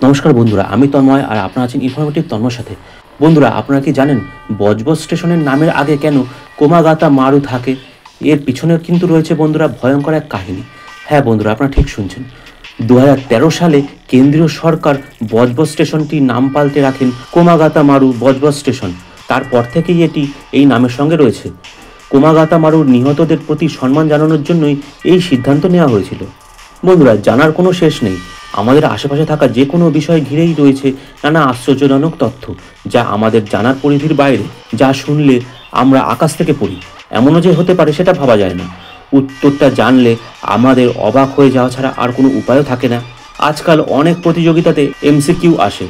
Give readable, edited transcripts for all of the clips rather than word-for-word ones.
নমস্কার বন্ধুরা, আমি তন্ময় আর আপনারা আছেন ইনফরমেটিভ তন্ময়ের সাথে। বন্ধুরা, আপনারা কি জানেন বজবজ স্টেশনের নামের আগে কেন কোমাগাতা মারু থাকে? এর পিছনে কিন্তু রয়েছে বন্ধুরা ভয়ঙ্কর এক কাহিনী। হ্যাঁ বন্ধুরা, আপনারা ঠিক শুনছেন। 2013 সালে কেন্দ্রীয় সরকার বজবজ স্টেশনটির নাম পাল্টে রাখেন কোমাগাতা মারু বজবজ স্টেশন। তারপর থেকেই এটি এই নামের সঙ্গে রয়েছে। কোমাগাতা মারুর নিহতদের প্রতি সম্মান জানানোর জন্যই এই সিদ্ধান্ত নেওয়া হয়েছিল। বন্ধুরা, জানার কোনো শেষ নেই। আমাদের আশেপাশে থাকা যে কোনো বিষয় ঘিরেই রয়েছে নানা আশ্চর্যজনক তথ্য, যা আমাদের জানার পরিধির বাইরে, যা শুনলে আমরা আকাশ থেকে পড়ি। এমনও যে হতে পারে সেটা ভাবা যায় না। উত্তরটা জানলে আমাদের অবাক হয়ে যাওয়া ছাড়া আর কোনো উপায়ও থাকে না। আজকাল অনেক প্রতিযোগিতাতে এমসিকিউ আসে,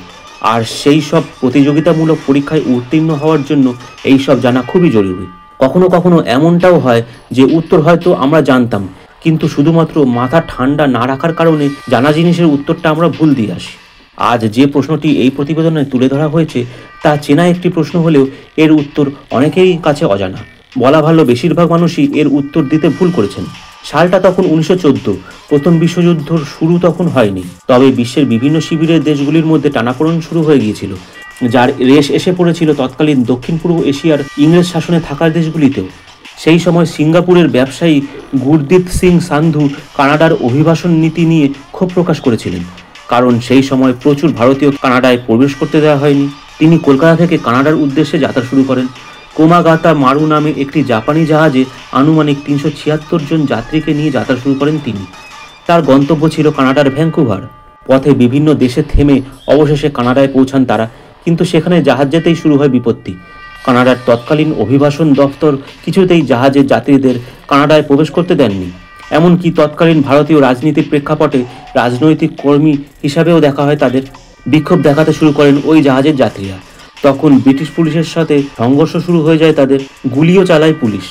আর সেই সব প্রতিযোগিতামূলক পরীক্ষায় উত্তীর্ণ হওয়ার জন্য এই সব জানা খুবই জরুরি। কখনো কখনো এমনটাও হয় যে উত্তর হয়তো আমরা জানতাম, কিন্তু শুধুমাত্র মাথা ঠান্ডা না রাখার কারণে জানা জিনিসের উত্তরটা আমরা ভুল দিয়ে আসি। আজ যে প্রশ্নটি এই প্রতিবেদনে তুলে ধরা হয়েছে তা চেনা একটি প্রশ্ন হলেও এর উত্তর অনেকেই কাছে অজানা। বলা ভালো, বেশিরভাগ মানুষই এর উত্তর দিতে ভুল করেছেন। সালটা তখন 1914। প্রথম বিশ্বযুদ্ধ শুরু তখন হয়নি, তবে বিশ্বের বিভিন্ন শিবিরের দেশগুলির মধ্যে টানাপোড়েন শুরু হয়ে গিয়েছিল, যার রেশ এসে পড়েছিল তৎকালীন দক্ষিণ পূর্ব এশিয়ার ইংরেজ শাসনে থাকা দেশগুলিতেও। সেই সময় সিঙ্গাপুরের ব্যবসায়ী গুরদীপ সিং সান্ধু কানাডার অভিবাসন নীতি নিয়ে ক্ষোভ প্রকাশ করেছিলেন, কারণ সেই সময় প্রচুর ভারতীয় কানাডায় প্রবেশ করতে দেওয়া হয়নি। তিনি কলকাতা থেকে কানাডার উদ্দেশ্যে যাত্রা শুরু করেন। কোমাগাতা মারু নামে একটি জাপানি জাহাজে আনুমানিক 376 জন যাত্রীকে নিয়ে যাত্রা শুরু করেন তিনি। তার গন্তব্য ছিল কানাডার ভ্যাঙ্কুভার। পথে বিভিন্ন দেশে থেমে অবশেষে কানাডায় পৌঁছান তারা, কিন্তু সেখানে জাহাজ যেতেই শুরু হয় বিপত্তি। কানাডার তৎকালীন অভিবাসন দপ্তর কিছুতেই জাহাজের যাত্রীদের কানাডায় প্রবেশ করতে দেননি। এমনকি তৎকালীন ভারতীয় রাজনীতির প্রেক্ষাপটে রাজনৈতিক কর্মী হিসাবেও দেখা হয় তাদের। বিক্ষোভ দেখাতে শুরু করেন ওই জাহাজের যাত্রীরা। তখন ব্রিটিশ পুলিশের সাথে সংঘর্ষ শুরু হয়ে যায় তাদের, গুলিও চালায় পুলিশ।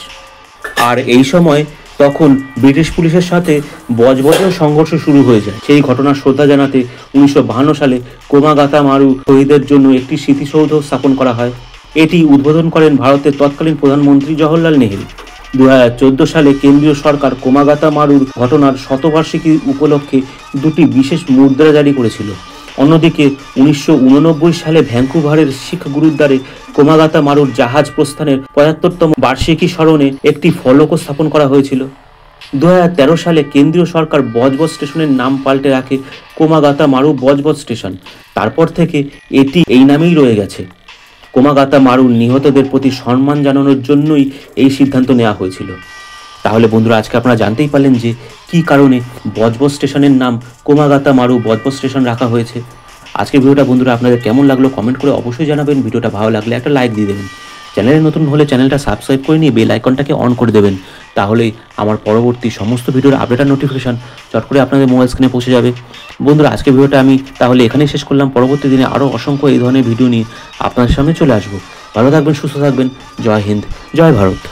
আর এই সময় তখন ব্রিটিশ পুলিশের সাথে বজবজেও সংঘর্ষ শুরু হয়ে যায়। সেই ঘটনার শ্রদ্ধা জানাতে 1952 সালে কোমাগাতা মারু শহীদের জন্য একটি স্মৃতিসৌধ স্থাপন করা হয়। এটি উদ্বোধন করেন ভারতের তৎকালীন প্রধানমন্ত্রী জওহরলাল নেহেরু। 2014 সালে কেন্দ্রীয় সরকার কোমাগাতা মারুর ঘটনার শতবার্ষিকী উপলক্ষে দুটি বিশেষ মুদ্রা জারি করেছিল। অন্যদিকে 1989 সালে ভ্যাঙ্কুভারের শিখ গুরুদ্বারে কোমাগাতা মারুর জাহাজ প্রস্থানের 75তম বার্ষিকী স্মরণে একটি ফলকও স্থাপন করা হয়েছিল। 2013 সালে কেন্দ্রীয় সরকার বজবজ স্টেশনের নাম পাল্টে রাখে কোমাগাতা মারু বজবজ স্টেশন। তারপর থেকে এটি এই নামেই রয়ে গেছে। কোমাগাতা মারুর নিহতদের প্রতি সম্মান জানানোর জন্যই এই সিদ্ধান্ত নেওয়া হয়েছিল। তাহলে বন্ধুরা, আজকে আপনারা জানতেই পারলেন যে কী কারণে বজবজ স্টেশনের নাম কোমাগাতা মারু বজবজ স্টেশন রাখা হয়েছে। আজকের ভিডিওটা বন্ধুরা আপনাদের কেমন লাগলো কমেন্ট করে অবশ্যই জানাবেন। ভিডিওটা ভালো লাগলে একটা লাইক দিয়ে দেবেন। চ্যানেলে নতুন হলে চ্যানেলটা সাবস্ক্রাইব করে নিয়ে বেল আইকনটাকে অন করে দেবেন, তাহলেই আমার পরবর্তী সমস্ত ভিডিওর আপডেট আর নোটিফিকেশান চট করে আপনাদের মোবাইল স্ক্রিনে পৌঁছে যাবে। বন্ধুরা, আজকের ভিডিওটা আমি তাহলে এখানেই শেষ করলাম। পরবর্তী দিনে আরও অসংখ্য এই ধরনের ভিডিও নিয়ে আপনাদের সামনে চলে আসবো। ভালো থাকবেন, সুস্থ থাকবেন। জয় হিন্দ, জয় ভারত।